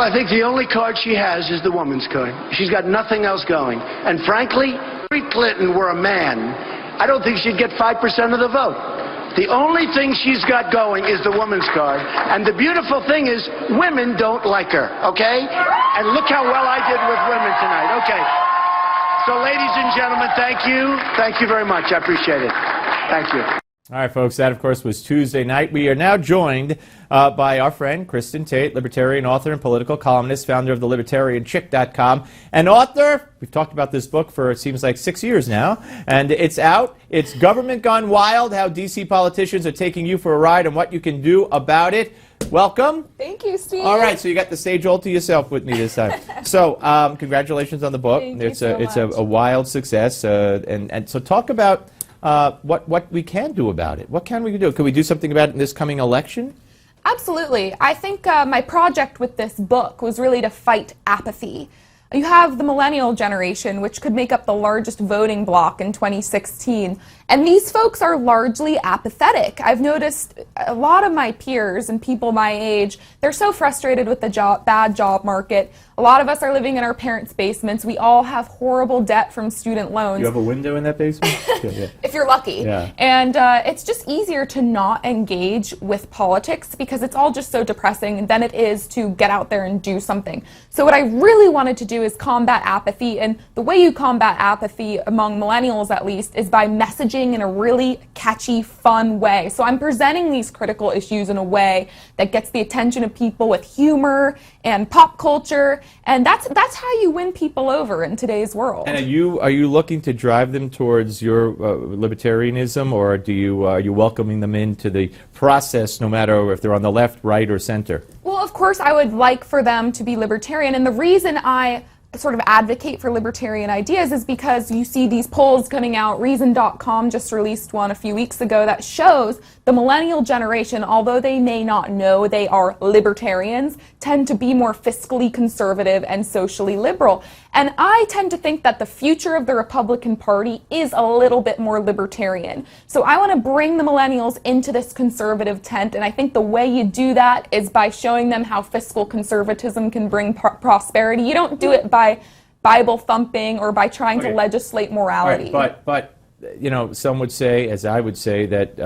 I think the only card she has is the woman's card. She's got nothing else going. And frankly, if Hillary Clinton were a man, I don't think she'd get 5% of the vote. The only thing she's got going is the woman's card. And the beautiful thing is, women don't like her, okay? And look how well I did with women tonight, okay? So, ladies and gentlemen, thank you. Thank you very much. I appreciate it. Thank you. All right, folks, that, of course, was Tuesday night. We are now joined by our friend, Kristin Tate, libertarian author and political columnist, founder of the LibertarianChick.com, and author. We've talked about this book for, it seems like, 6 years now, and it's out. It's Government Gone Wild, How D.C. Politicians Are Taking You for a Ride and What You Can Do About It. Welcome. Thank you, Steve. All right, so you got the stage all to yourself with me this time. So, congratulations on the book. Thank it's you so it's much. a wild success, and so talk about what we can do about it. What can we do? Can we do something about it in this coming election? Absolutely. I think my project with this book was really to fight apathy. You have the millennial generation, which could make up the largest voting bloc in 2016. And these folks are largely apathetic. I've noticed a lot of my peers and people my age, they're so frustrated with the bad job market. A lot of us are living in our parents' basements. We all have horrible debt from student loans. You have a window in that basement? Yeah. If you're lucky. Yeah. And it's just easier to not engage with politics because it's all just so depressing than it is to get out there and do something. So what I really wanted to do is combat apathy, and the way you combat apathy, among millennials at least, is by messaging in a really catchy, fun way. So I'm presenting these critical issues in a way that gets the attention of people with humor and pop culture, and that's how you win people over in today's world. And are you looking to drive them towards your libertarianism, or are you welcoming them into the process, no matter if they're on the left, right, or center? Well, of course, I would like for them to be libertarian, and the reason I sort of advocate for libertarian ideas is because you see these polls coming out. Reason.com just released one a few weeks ago that shows the millennial generation, although they may not know they are libertarians, tend to be more fiscally conservative and socially liberal. And I tend to think that the future of the Republican Party is a little bit more libertarian. So I want to bring the millennials into this conservative tent, and I think the way you do that is by showing them how fiscal conservatism can bring prosperity. You don't do it by Bible thumping or by trying to legislate morality. Right, but you know, some would say, as I would say, that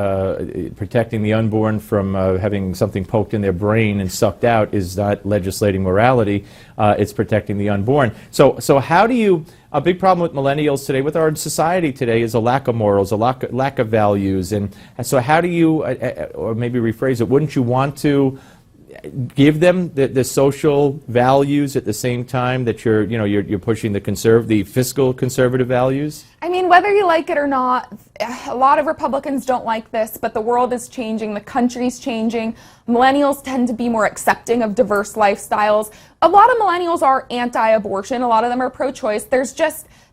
protecting the unborn from having something poked in their brain and sucked out is not legislating morality. It's protecting the unborn. So how do you? A big problem with millennials today, with our society today, is a lack of morals, a lack of values, and so how do you, or maybe rephrase it? Wouldn't you want to give them the social values at the same time that you're pushing the fiscal conservative values? I mean, whether you like it or not, a lot of Republicans don't like this, but the world is changing, the country's changing. Millennials tend to be more accepting of diverse lifestyles. A lot of millennials are anti-abortion, a lot of them are pro-choice.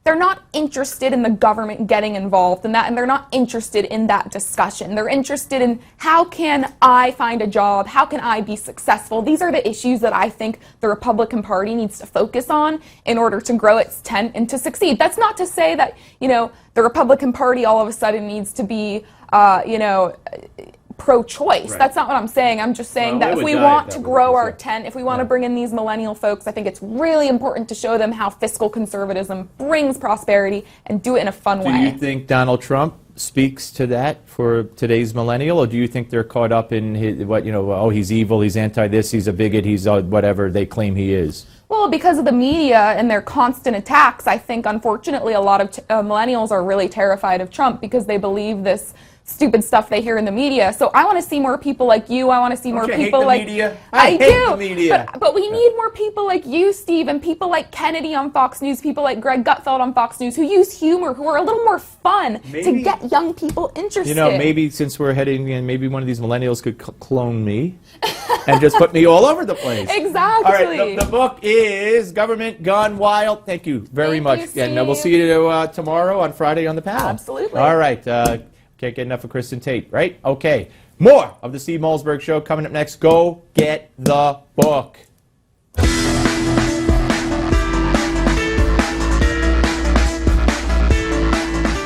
They're not interested in the government getting involved in that, and they're not interested in that discussion. They're interested in, how can I find a job? How can I be successful? These are the issues that I think the Republican Party needs to focus on in order to grow its tent and to succeed. That's not to say that, the Republican Party all of a sudden needs to be, pro-choice. Right. That's not what I'm saying. I'm just saying that if we want to grow our tent, if we want to bring in these millennial folks, I think it's really important to show them how fiscal conservatism brings prosperity and do it in a fun way. Do you think Donald Trump speaks to that for today's millennial, or do you think they're caught up in he's evil, he's anti-this, he's a bigot, he's whatever they claim he is? Well, because of the media and their constant attacks, I think, unfortunately, a lot of millennials are really terrified of Trump because they believe this stupid stuff they hear in the media. So I want to see more people like you. I want to see more people like media? I hate do. The media. But we need more people like you, Steve, and people like Kennedy on Fox News, people like Greg Gutfeld on Fox News, who use humor, who are a little more fun to get young people interested. Maybe since we're heading in, maybe one of these millennials could clone me and just put me all over the place. Exactly. All right, the book is Government Gone Wild. Thank you very much. And we'll see you tomorrow on Friday on the panel. Absolutely. All right. Can't get enough of Kristin Tate, right? Okay. More of the Steve Malzberg Show coming up next. Go get the book.